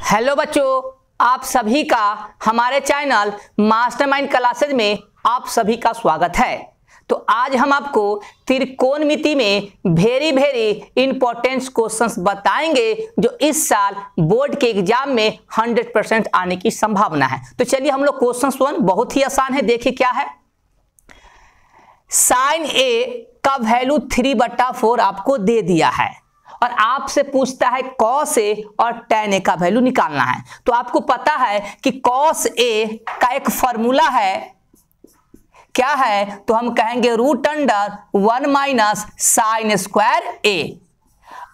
Hello बच्चों, आप सभी का हमारे चैनल मास्टरमाइंड क्लासेज में आप सभी का स्वागत है। तो आज हम आपको त्रिकोणमिति में वेरी इंपॉर्टेंट क्वेश्चंस बताएंगे जो इस साल बोर्ड के एग्जाम में 100% आने की संभावना है। तो चलिए हम लोग क्वेश्चन 1 बहुत ही आसान है, देखिए क्या है। साइन ए का वैल्यू 3/4 आपको दे दिया है और आपसे पूछता है कॉस ए और tan ए का वैल्यू निकालना है। तो आपको पता है कि कॉस ए का एक फॉर्मूला है, क्या है, तो हम कहेंगे √1 - साइन स्क्वायर ए।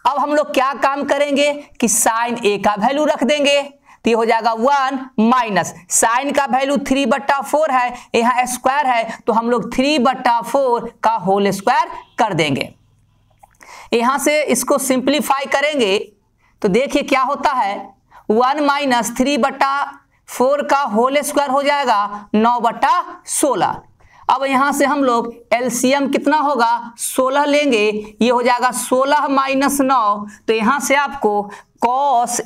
अब हम लोग क्या काम करेंगे कि साइन ए का वैल्यू रख देंगे, तो ये हो जाएगा 1 माइनस साइन का वैल्यू 3/4 है, यहाँ स्क्वायर है तो हम लोग 3/4 का होल स्क्वायर कर देंगे। यहां से इसको सिंप्लीफाई करेंगे तो देखिए क्या होता है, 1 - 3/4 का होल स्क्वायर हो जाएगा 9/16। अब यहां से हम लोग एलसीएम कितना होगा 16 लेंगे, ये हो जाएगा 16 - 9। तो यहां से आपको कॉस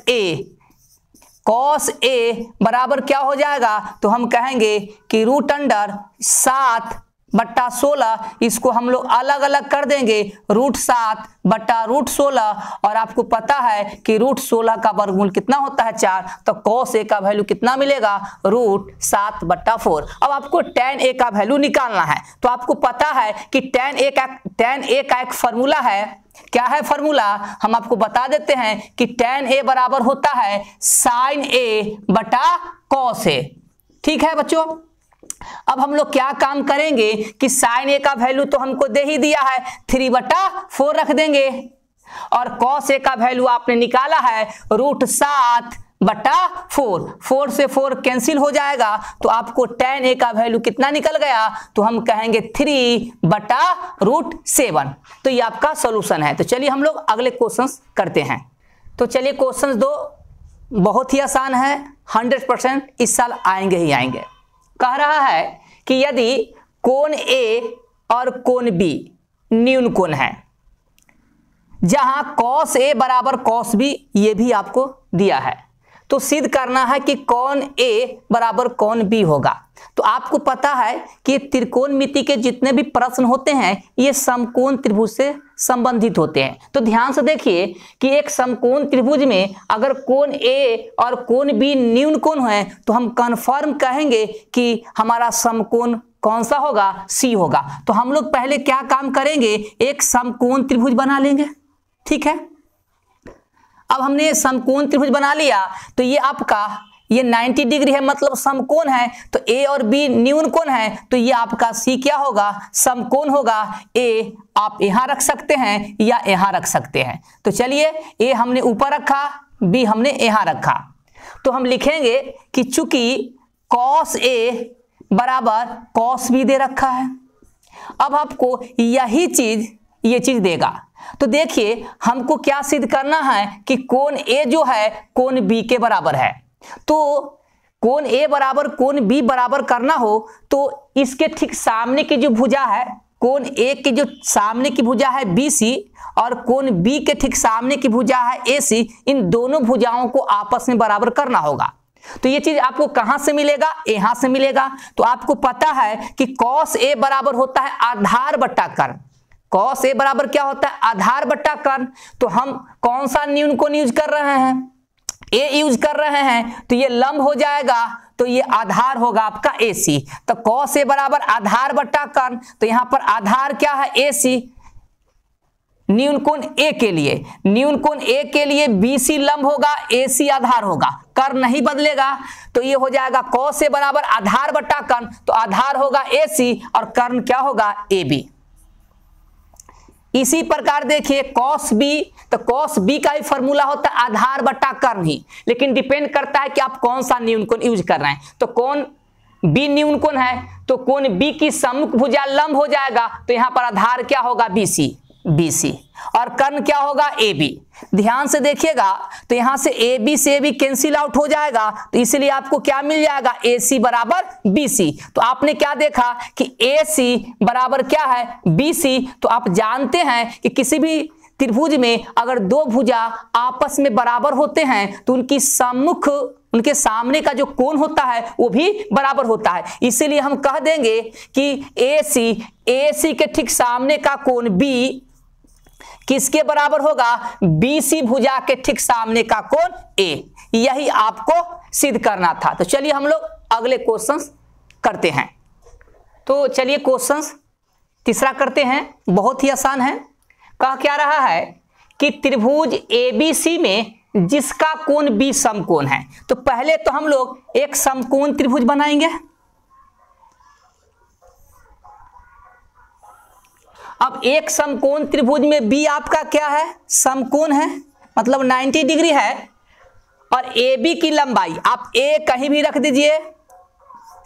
ए बराबर क्या हो जाएगा, तो हम कहेंगे कि √7/16, इसको हम लोग अलग अलग कर देंगे, √7/√16। और आपको पता है कि √16 का वर्गमूल कितना होता है 4, तो कॉस ए का वैल्यू कितना मिलेगा √7/4। अब आपको tan ए का वैल्यू निकालना है। तो आपको पता है कि tan ए का एक फॉर्मूला है, क्या है फॉर्मूला, हम आपको बता देते हैं कि tan ए बराबर होता है साइन ए बटा कॉस ए। ठीक है बच्चों, अब हम लोग क्या काम करेंगे कि साइन ए का वैल्यू तो हमको दे ही दिया है, 3/4 रख देंगे और कॉस ए का वैल्यू आपने निकाला है √7/4। 4 से 4 कैंसिल हो जाएगा तो आपको tan ए का वैल्यू कितना निकल गया, तो हम कहेंगे 3/√7। तो ये आपका सॉल्यूशन है। तो चलिए हम लोग अगले क्वेश्चंस करते हैं। तो चलिए क्वेश्चन 2 बहुत ही आसान है, 100% इस साल आएंगे ही आएंगे। कह रहा है कि यदि कोण ए और कोण बी न्यून कोण है, जहां कॉस ए बराबर कॉस बी, ये भी आपको दिया है, तो सिद्ध करना है कि कोण ए बराबर कोण बी होगा। तो आपको पता है कि त्रिकोणमिति के जितने भी प्रश्न होते हैं ये समकोण त्रिभुज से संबंधित होते हैं। तो ध्यान से देखिए कि एक समकोण त्रिभुज में अगर कोण ए और कोण बी न्यून कोण है तो हम कंफर्म कहेंगे कि हमारा समकोण कौन सा होगा, सी होगा। तो हम लोग पहले क्या काम करेंगे, एक समकोण त्रिभुज बना लेंगे। ठीक है, अब हमने समकोण त्रिभुज बना लिया तो ये आपका 90 डिग्री है, मतलब समकोण है। तो ए और बी न्यून कोण है तो ये आपका सी क्या होगा, समकोण होगा। ए आप यहां रख सकते हैं या यहां रख सकते हैं। तो चलिए ए हमने ऊपर रखा, बी हमने यहां रखा। तो हम लिखेंगे कि चूंकि कॉस ए बराबर कॉस बी दे रखा है, अब आपको ये चीज देगा। तो देखिए हमको क्या सिद्ध करना है कि कोण ए जो है कोण बी के बराबर है। तो कोण ए बराबर कोण बी बराबर करना हो तो इसके ठीक सामने की जो भुजा है, कोण ए की जो सामने की भुजा है BC और कोण बी के ठीक सामने की भुजा है AC, इन दोनों भुजाओं को आपस में बराबर करना होगा। तो ये चीज आपको कहां से मिलेगा, यहां से मिलेगा। तो आपको पता है कि कॉस ए बराबर होता है आधार बट्टा कर्ण। कॉस ए बराबर क्या होता है, आधार बट्टा कर्ण। तो हम कौन सा न्यून कोण यूज कर रहे हैं, ए यूज कर रहे हैं, तो ये लंब हो जाएगा, तो ये आधार होगा आपका AC। तो कॉस ए बराबर आधार बट्टा कर्ण, तो यहां पर आधार क्या है AC, न्यून कोण ए के लिए, न्यून कोण ए के लिए BC लंब होगा, AC आधार होगा, कर्ण नहीं बदलेगा। तो ये हो जाएगा कॉस ए बराबर आधार बट्टा कर्ण, तो आधार होगा AC और कर्ण क्या होगा AB। इसी प्रकार देखिए कॉस बी, तो कॉस बी का ही फॉर्मूला होता है आधार बट्टा कर्ण ही, लेकिन डिपेंड करता है कि आप कौन सा न्यून कोण यूज कर रहे हैं। तो कोण बी न्यून कोण है तो कोण बी की सम्मुख भुजा लंब हो जाएगा, तो यहां पर आधार क्या होगा BC और कर्ण क्या होगा AB। ध्यान से देखिएगा तो यहां से AB से AB कैंसिल आउट हो जाएगा, तो इसलिए आपको क्या मिल जाएगा, AC बराबर BC। तो आपने क्या देखा कि AC बराबर क्या है BC। तो आप जानते हैं कि किसी भी त्रिभुज में अगर दो भुजा आपस में बराबर होते हैं तो उनकी सम्मुख, उनके सामने का जो कोण होता है वो भी बराबर होता है। इसीलिए हम कह देंगे कि AC के ठीक सामने का कोण B किसके बराबर होगा? BC भुजा के ठीक सामने का कोण A। यही आपको सिद्ध करना था। तो चलिए हम लोग अगले क्वेश्चंस करते हैं। तो चलिए क्वेश्चंस तीसरा करते हैं, बहुत ही आसान है। कह क्या रहा है कि त्रिभुज ABC में जिसका कोण B समकोण है। तो पहले तो हम लोग एक समकोण त्रिभुज बनाएंगे। अब एक समकोण त्रिभुज में B आपका क्या है? समकोण है, मतलब 90 डिग्री है। और AB की लंबाई आप A कहीं भी रख दीजिए,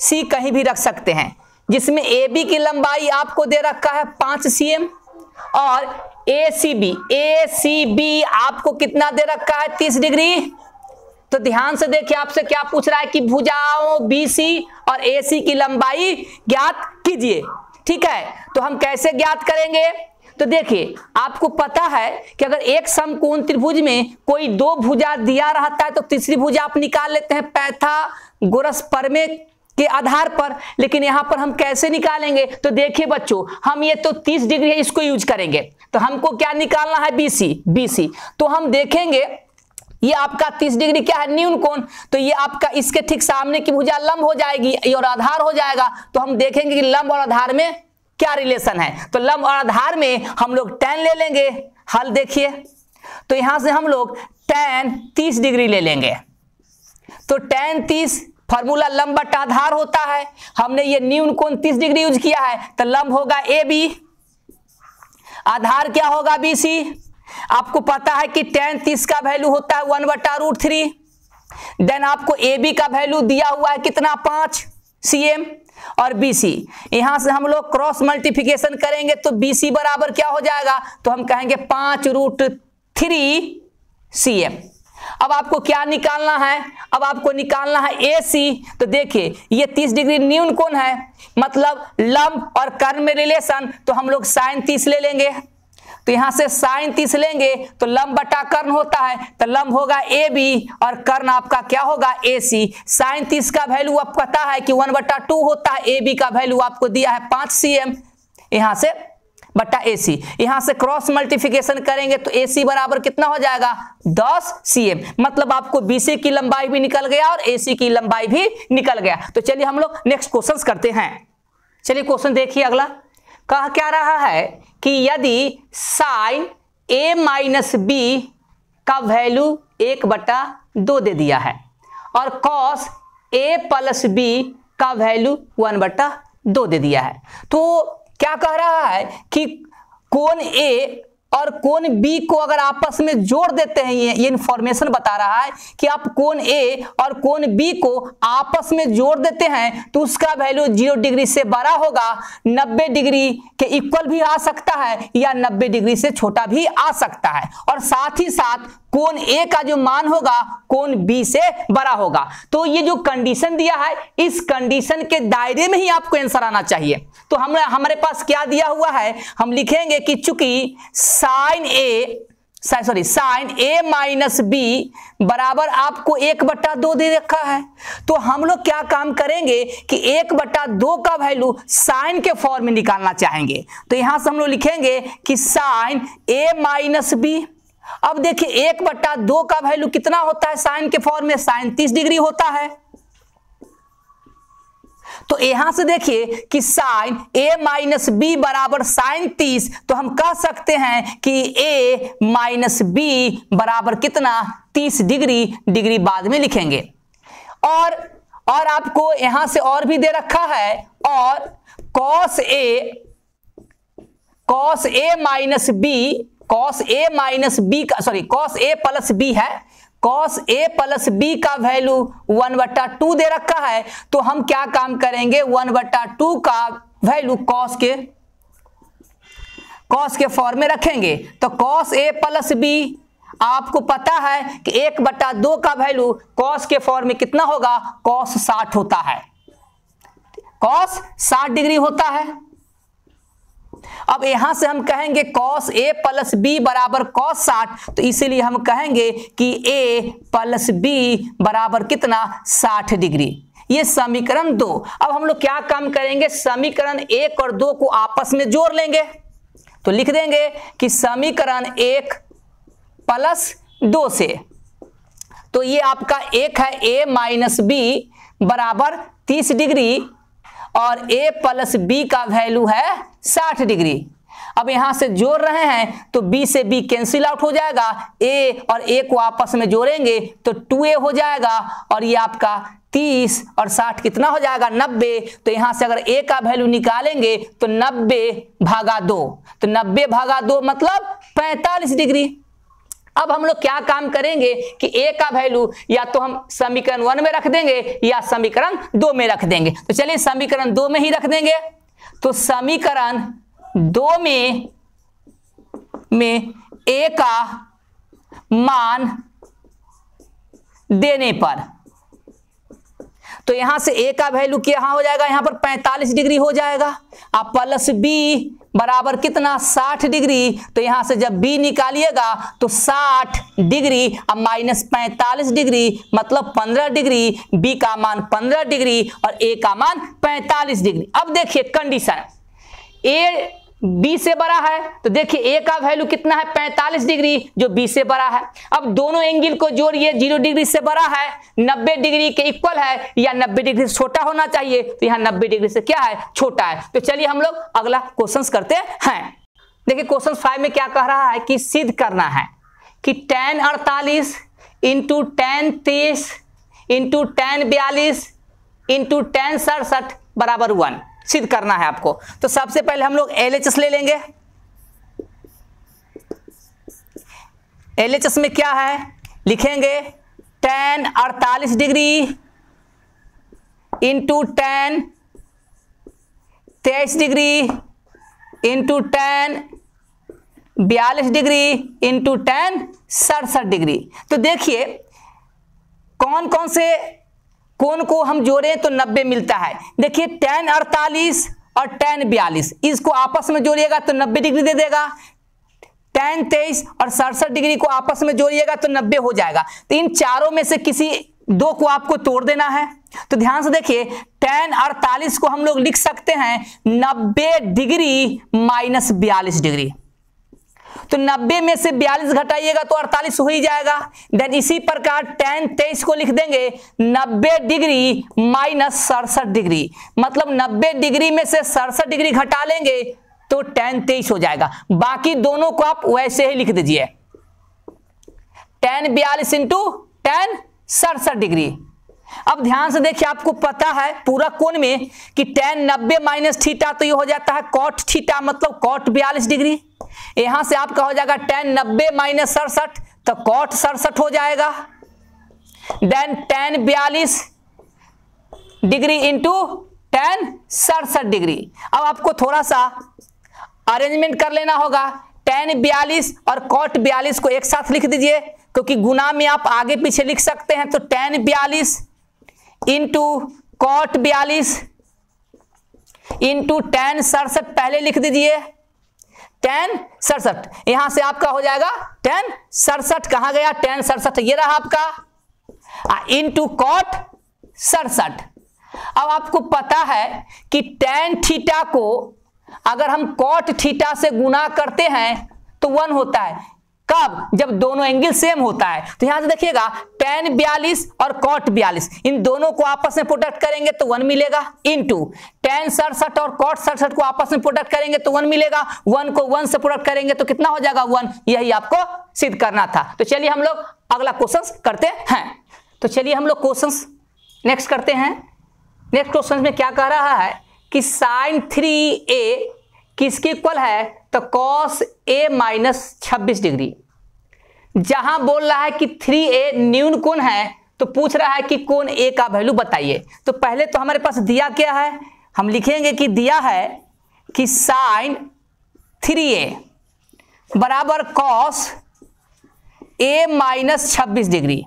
C कहीं भी रख सकते हैं, जिसमें AB की लंबाई आपको दे रखा है 5 cm और ACB आपको कितना दे रखा है? 30 डिग्री। तो ध्यान से देखिए आपसे क्या पूछ रहा है कि भुजाओं BC और AC की लंबाई ज्ञात कीजिए। ठीक है, तो हम कैसे ज्ञात करेंगे? तो देखिए आपको पता है कि अगर एक समकोण त्रिभुज में कोई दो भुजा दिया रहता है तो तीसरी भुजा आप निकाल लेते हैं पाइथागोरस प्रमेय के आधार पर। लेकिन यहां पर हम कैसे निकालेंगे? तो देखिए बच्चों, हम ये तो 30 डिग्री है, इसको यूज करेंगे। तो हमको क्या निकालना है? BC। तो हम देखेंगे ये आपका 30 डिग्री क्या है? न्यून कोण। तो ये आपका इसके ठीक सामने की भुजा लंब हो जाएगी और आधार हो जाएगा। तो हम देखेंगे कि लंब और आधार में क्या रिलेशन है। तो लंब और आधार में हम लोग tan ले लेंगे। हल देखिए, तो यहां से हम लोग tan 30 डिग्री ले लेंगे। तो tan 30 फॉर्मूला लंब बटा आधार होता है। हमने ये न्यून कोण 30 डिग्री यूज किया है, तो लंब होगा AB, आधार क्या होगा? BC। आपको पता है कि tan 30 का वैल्यू होता है 1/√3। देन आपको AB का वैल्यू दिया हुआ है कितना? 5 cm और BC। यहां से हम लोग क्रॉस मल्टीप्लिकेशन करेंगे तो BC बराबर क्या हो जाएगा? तो हम कहेंगे 5√3 cm। अब आपको क्या निकालना है? अब आपको निकालना है AC। तो देखिए ये 30 डिग्री न्यून कोण है, मतलब लंब और कर्ण में रिलेशन, तो हम लोग sin 30 ले लेंगे। तो यहां से sin 30 लेंगे तो लंब बटा कर्ण होता है, तो लंब होगा AB और कर्ण आपका क्या होगा? AC। sin 30 का वैल्यू आप पता है कि 1/2 होता है। AB का वैल्यू आपको दिया है 5 cm, यहां से बटा AC। यहां से क्रॉस मल्टीप्लिकेशन करेंगे तो AC बराबर कितना हो जाएगा? 10 cm। मतलब आपको BC की लंबाई भी निकल गया और AC की लंबाई भी निकल गया। तो चलिए हम लोग नेक्स्ट क्वेश्चन करते हैं। चलिए क्वेश्चन देखिए अगला। कह क्या रहा है कि यदि sin A - B का वैल्यू 1/2 दे दिया है और cos A + B का वैल्यू 1/2 दे दिया है, तो क्या कह रहा है कि कोण A और कोण B को अगर आपस में जोड़ देते हैं, ये इंफॉर्मेशन बता रहा है कि आप कोण A और कोण B को आपस में जोड़ देते हैं तो उसका वैल्यू 0 डिग्री से बड़ा होगा, 90 डिग्री के इक्वल भी आ सकता है या 90 डिग्री से छोटा भी आ सकता है, और साथ ही साथ कोण A का जो मान होगा कोण B से बड़ा होगा। तो ये जो कंडीशन दिया है, इस कंडीशन के दायरे में ही आपको आंसर आना चाहिए। तो हमारे पास क्या दिया हुआ है? हम लिखेंगे कि चूंकि sin A - B बराबर आपको 1/2 दे रखा है, तो हम लोग क्या काम करेंगे कि 1/2 का वैल्यू sin के फॉर्म में निकालना चाहेंगे। तो यहां से हम लोग लिखेंगे कि sin A - B। अब देखिए 1/2 का वैल्यू कितना होता है sin के फॉर्म में? sin 30 डिग्री होता है। तो यहां से देखिए कि sin A - B बराबर sin 30, तो हम कह सकते हैं कि A - B बराबर कितना? 30 डिग्री बाद में लिखेंगे। और आपको यहां से और भी दे रखा है, और cos A + B है, cos A + B का वैल्यू 1/2 दे रखा है। तो हम क्या काम करेंगे? 1/2 का वैल्यू cos के फॉर्म में रखेंगे। तो cos A + B आपको पता है कि 1/2 का वैल्यू cos के फॉर्म में कितना होगा? cos 60 होता है, cos 60 डिग्री होता है। अब यहां से हम कहेंगे cos A प्लस B बराबर cos 60, तो इसीलिए हम कहेंगे कि A प्लस B बराबर कितना 60 डिग्री। ये समीकरण 2। अब हम लोग क्या काम करेंगे, समीकरण 1 और 2 को आपस में जोड़ लेंगे। तो लिख देंगे कि समीकरण 1 प्लस 2 से, तो ये आपका एक है a माइनस बी बराबर 30 डिग्री और a प्लस बी का वैल्यू है 60 डिग्री। अब यहां से जोड़ रहे हैं तो b से b कैंसिल आउट हो जाएगा, a और a को आपस में जोड़ेंगे तो 2a हो जाएगा और ये आपका 30 और 60 कितना हो जाएगा 90। तो यहां से अगर a का वैल्यू निकालेंगे तो 90 भागा 2, तो 90 भागा 2 मतलब 45 डिग्री। अब हम लोग क्या काम करेंगे कि a का वैल्यू या तो हम समीकरण 1 में रख देंगे या समीकरण 2 में रख देंगे। तो चलिए समीकरण 2 में ही रख देंगे। तो समीकरण 2 में a का मान देने पर, तो यहां से a का वैल्यू क्या हो जाएगा, यहां पर 45 डिग्री हो जाएगा। अब प्लस b बराबर कितना 60 डिग्री, तो यहां से जब b निकालिएगा तो 60 डिग्री अब माइनस 45 डिग्री मतलब 15 डिग्री, b का मान 15 डिग्री और a का मान 45 डिग्री। अब देखिए कंडीशन, a b से बड़ा है तो देखिए a का वैल्यू कितना है 45 डिग्री जो b से बड़ा है। अब दोनों एंगल को जोड़िए, 0 डिग्री से बड़ा है, 90 डिग्री के इक्वल है या 90 डिग्री से छोटा होना चाहिए, तो यहाँ 90 डिग्री से क्या है छोटा है। तो चलिए हम लोग अगला क्वेश्चन करते हैं। देखिए क्वेश्चन 5 में क्या कह रहा है कि सिद्ध करना है कि tan 48 into tan 23 into tan 42 into tan 67 बराबर 1 सिद्ध करना है आपको। तो सबसे पहले हम लोग LHS ले लेंगे। LHS में क्या है, लिखेंगे tan 48 degree into tan 23 degree into tan 42 degree into tan 67 degree. तो देखिए कौन कौन से कोण को हम जोड़े तो 90 मिलता है। देखिए tan 48 और tan 42 इसको आपस में जोड़िएगा तो 90 डिग्री दे देगा, tan 23 और 67 डिग्री को आपस में जोड़िएगा तो 90 हो जाएगा। तो इन चारों में से किसी दो को आपको तोड़ देना है। तो ध्यान से देखिए tan 48 को हम लोग लिख सकते हैं 90 डिग्री माइनस 42 डिग्री, तो 90 में से 42 घटाइएगा तो 48 हो ही जाएगा। देन इसी प्रकार tan 23 को लिख देंगे 90 डिग्री माइनस 67 डिग्री, मतलब 90 डिग्री में से 67 डिग्री घटा लेंगे तो tan 23 हो जाएगा। बाकी दोनों को आप वैसे ही लिख दीजिए, tan 42 इंटू tan 67 डिग्री। अब ध्यान से देखिए आपको पता है पूरा कोण में कि tan 90 माइनस थीटा तो ये हो जाता है cot थीटा मतलब cot 42 डिग्री। यहां से आपका हो जाएगा tan 90 माइनस 67 तो cot 67 हो जाएगा। Then tan 42 degree into tan 67 degree. अब आपको थोड़ा सा अरेंजमेंट कर लेना होगा, tan 42 और cot 42 को एक साथ लिख दीजिए क्योंकि गुना में आप आगे पीछे लिख सकते हैं। तो tan 42 into cot 42 into tan 67 पहले लिख दीजिए, tan 67 यहां से आपका हो जाएगा tan 67, कहां गया tan 67, ये रहा आपका, इंटू cot 67। अब आपको पता है कि tan थीटा को अगर हम cot थीटा से गुना करते हैं तो 1 होता है। कब? जब दोनों एंगल सेम होता है। तो यहां से देखिएगा tan 42 और cot 42 इन दोनों को आपस में प्रोडक्ट करेंगे तो 1 मिलेगा, इंटू tan 67 और cot 67 को आपस में प्रोडक्ट करेंगे तो 1 मिलेगा, 1 को 1 से प्रोडक्ट करेंगे तो कितना हो जाएगा 1। यही आपको सिद्ध करना था। तो चलिए हम लोग अगला क्वेश्चन करते हैं। तो चलिए हम लोग क्वेश्चन नेक्स्ट करते हैं। नेक्स्ट क्वेश्चन में क्या कह रहा है कि sin 3a किसके इक्वल है, तो cos a माइनस 26 डिग्री। जहां बोल रहा है कि 3a न्यून कोण है तो पूछ रहा है कि कोण a का वैल्यू बताइए। तो पहले तो हमारे पास दिया क्या है, हम लिखेंगे कि दिया है कि sin 3a बराबर cos a माइनस 26 डिग्री।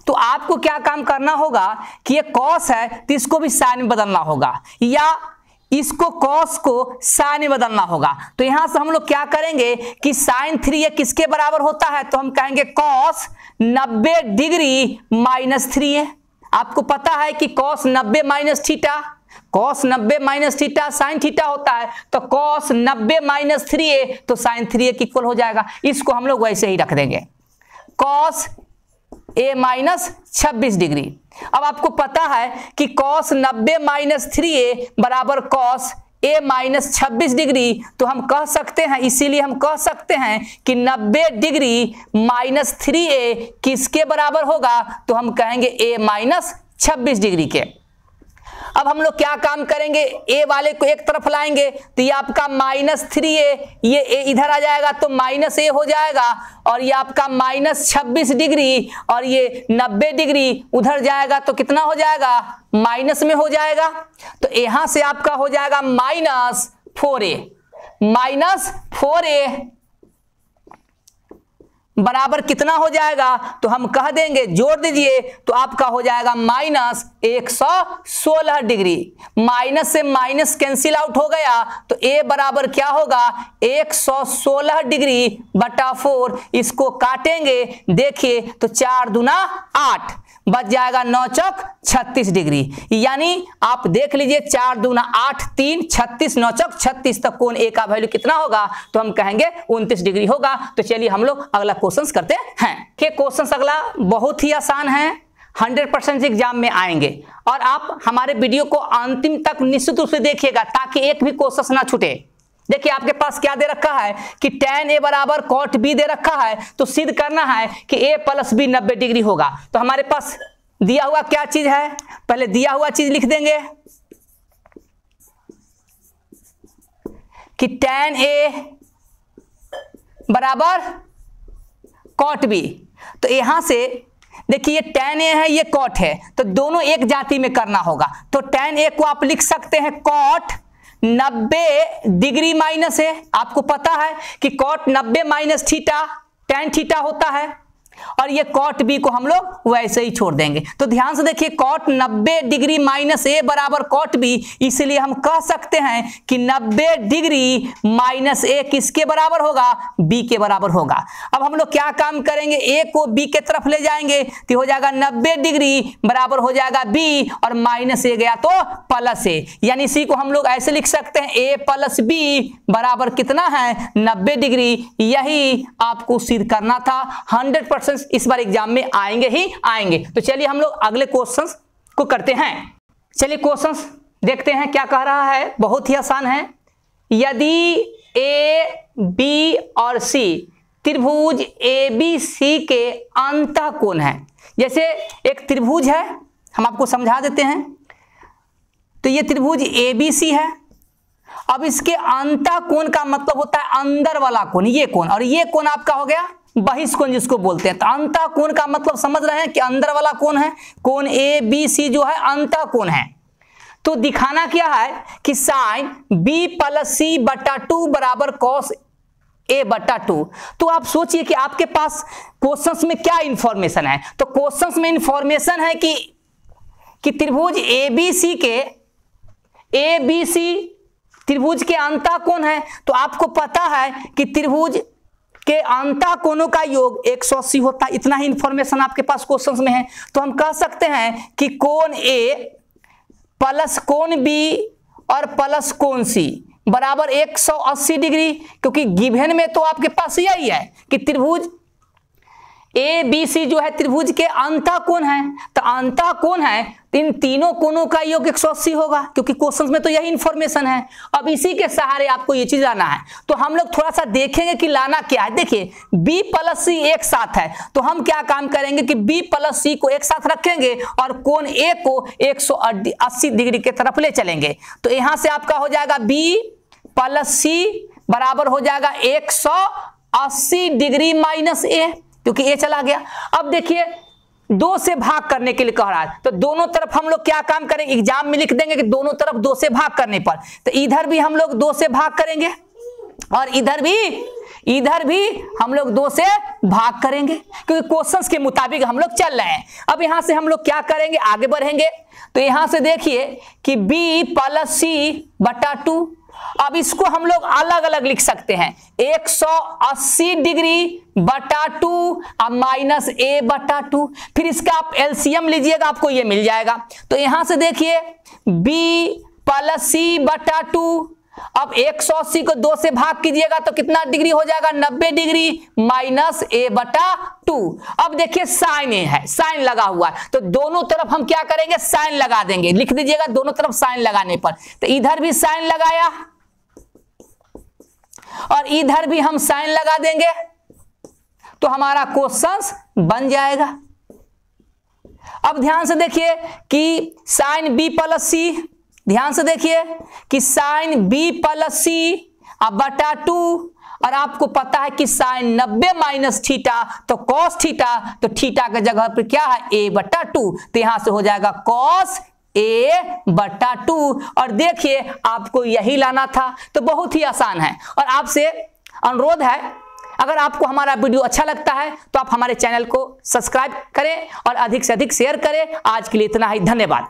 तो आपको क्या काम करना होगा कि ये cos है तो इसको भी sin में बदलना होगा, या इसको कॉस को साइन में बदलना होगा। तो यहां से हम लोग क्या करेंगे कि साइन 3 किसके बराबर होता है, तो हम कहेंगे कॉस 90 डिग्री माइनस 3 आपको पता है कि cos 90 minus theta, cos 90 minus theta sine theta होता है, तो कॉस 90 माइनस 3a तो साइन 3a के इक्वल हो जाएगा। इसको हम लोग वैसे ही रख देंगे, कॉस a माइनस 26 डिग्री। अब आपको पता है कि कॉस 90 माइनस 3a बराबर कॉस a माइनस 26 डिग्री, तो हम कह सकते हैं, इसीलिए हम कह सकते हैं कि 90 डिग्री माइनस 3a किसके बराबर होगा, तो हम कहेंगे a माइनस 26 डिग्री के। अब हम लोग क्या काम करेंगे, a वाले को एक तरफ लाएंगे तो ये आपका माइनस 3a, ये a इधर आ जाएगा तो माइनस a हो जाएगा, और ये आपका माइनस 26 डिग्री और ये 90 डिग्री उधर जाएगा तो कितना हो जाएगा, माइनस में हो जाएगा। तो यहां से आपका हो जाएगा माइनस 4a, माइनस 4a बराबर कितना हो जाएगा, तो हम कह देंगे जोड़ दीजिए तो आपका हो जाएगा माइनस 116 डिग्री। माइनस से माइनस कैंसिल आउट हो गया तो a बराबर क्या होगा, 116 डिग्री बटा 4। इसको काटेंगे देखिए तो 4 दूना 8 बच जाएगा 9 चौक 36 डिग्री। यानी आप देख लीजिए 4 दूना 8 3 36 9 चौक 36 तक कोण a का वैल्यू कितना होगा, तो हम कहेंगे 29 डिग्री होगा। तो चलिए हम लोग अगला क्वेश्चन करते हैं। कि क्वेश्चन अगला बहुत ही आसान है, 100% एग्जाम में आएंगे, और आप हमारे वीडियो को अंतिम तक निश्चित रूप से देखिएगा ताकि एक भी क्वेश्चन ना छूटे। देखिए आपके पास क्या दे रखा है कि tan a बराबर cot b दे रखा है, तो सिद्ध करना है कि a प्लस b 90 डिग्री होगा। तो हमारे पास दिया हुआ क्या चीज है, पहले दिया हुआ चीज लिख देंगे कि tan a बराबर cot b। तो यहां से देखिए ये tan a है, ये cot है, तो दोनों एक जाति में करना होगा। तो tan a को आप लिख सकते हैं cot 90 डिग्री माइनस है। आपको पता है कि cot 90 minus theta tan theta होता है, और ये cot b को हम लोग वैसे ही छोड़ देंगे। तो ध्यान से देखिए cot 90 डिग्री माइनस a बराबर cot b, इसलिए हम कह सकते हैं कि 90 डिग्री माइनस a किसके बराबर होगा, b के बराबर होगा। अब हम लोग क्या काम करेंगे, a को b के तरफ ले जाएंगे तो हो जाएगा 90 डिग्री बराबर हो जाएगा b, और माइनस a गया तो प्लस a, यानी इसी को हम लोग ऐसे लिख सकते हैं a प्लस b बराबर कितना है, 90 डिग्री। यही आपको सिद्ध करना था। 100% इस बार एग्जाम में आएंगे ही आएंगे। तो चलिए हम लोग अगले क्वेश्चंस को करते हैं। चलिए क्वेश्चंस देखते हैं क्या कह रहा है, बहुत ही आसान है। यदि a b और c त्रिभुज ABC के अंतःकोण है, जैसे एक त्रिभुज है, हम आपको समझा देते हैं। तो ये त्रिभुज ABC है, अब इसके अंतःकोण का मतलब होता है अंदर वाला कोण, ये कोण, और ये कोण आपका हो गया बहिष्कोण जिसको बोलते हैं। तो अंतःकोण का मतलब समझ रहे हैं कि अंदर वाला कोण है, कोण ABC जो है अंतःकोण है। तो दिखाना क्या है कि साइन b प्लस c बटा 2 बराबर कॉस a बटा 2। तो आप सोचिए कि आपके पास क्वेश्चंस में क्या इंफॉर्मेशन है। तो क्वेश्चंस में इंफॉर्मेशन है कि त्रिभुज ABC त्रिभुज के अंतःकोण है। तो आपको पता है कि त्रिभुज के अंतःकोणों का योग 180 होता है। इतना ही इंफॉर्मेशन आपके पास क्वेश्चंस में है। तो हम कह सकते हैं कि कोण A प्लस कोण B और प्लस कोण C बराबर 180 डिग्री, क्योंकि गिवन में तो आपके पास यही है कि त्रिभुज ABC जो है त्रिभुज के अंतःकोण है। तो अंतःकोण है, इन तीनों कोणों का योग 180 होगा, क्योंकि क्वेश्चंस में तो यही इंफॉर्मेशन है। अब इसी के सहारे आपको ये चीज लाना है। तो हम लोग थोड़ा सा देखेंगे कि लाना क्या है। देखिए b प्लस c एक साथ है, तो हम क्या काम करेंगे कि b प्लस c को एक साथ रखेंगे और कोण a को 180 डिग्री के तरफ ले चलेंगे। तो यहां से आपका हो जाएगा b प्लस c बराबर हो जाएगा 180 डिग्री माइनस a, क्योंकि a चला गया। अब देखिए 2 से भाग करने के लिए कह रहा है, तो दोनों तरफ हम लोग क्या काम करेंगे, एग्जाम में लिख देंगे कि दोनों तरफ 2 से भाग करने पर। तो इधर भी हम लोग 2 से भाग करेंगे और इधर भी हम लोग 2 से भाग करेंगे, क्योंकि क्वेश्चंस के मुताबिक हम लोग चल रहे हैं। अब यहां से हम लोग क्या करेंगे, आगे बढ़ेंगे। तो यहां से देखिए कि b प्लस सी बटा 2। अब इसको हम लोग अलग अलग लिख सकते हैं, 180 डिग्री बटा 2 अब माइनस a बटा 2। फिर इसका आप एलसीएम लीजिएगा, आपको ये मिल जाएगा। तो यहां से देखिए b प्लस सी बटा 2, अब 180 को 2 से भाग कीजिएगा तो कितना डिग्री हो जाएगा, 90 डिग्री माइनस a बटा 2। अब देखिए साइन ए है, साइन लगा हुआ है, तो दोनों तरफ हम क्या करेंगे, साइन लगा देंगे। लिख दीजिएगा दोनों तरफ साइन लगाने पर, तो इधर भी साइन लगाया और इधर भी हम साइन लगा देंगे, तो हमारा क्वेश्चन बन जाएगा। अब ध्यान से देखिए कि साइन बी प्लस सी, ध्यान से देखिए कि साइन बी प्लस सी अब बटा 2, और आपको पता है कि साइन 90 माइनस थीटा तो कॉस थीटा, तो थीटा की जगह पर क्या है, a बटा 2, तो यहां से हो जाएगा कॉस a बटा 2। और देखिए आपको यही लाना था, तो बहुत ही आसान है। और आपसे अनुरोध है, अगर आपको हमारा वीडियो अच्छा लगता है तो आप हमारे चैनल को सब्सक्राइब करें और अधिक से अधिक शेयर करें। आज के लिए इतना ही, धन्यवाद।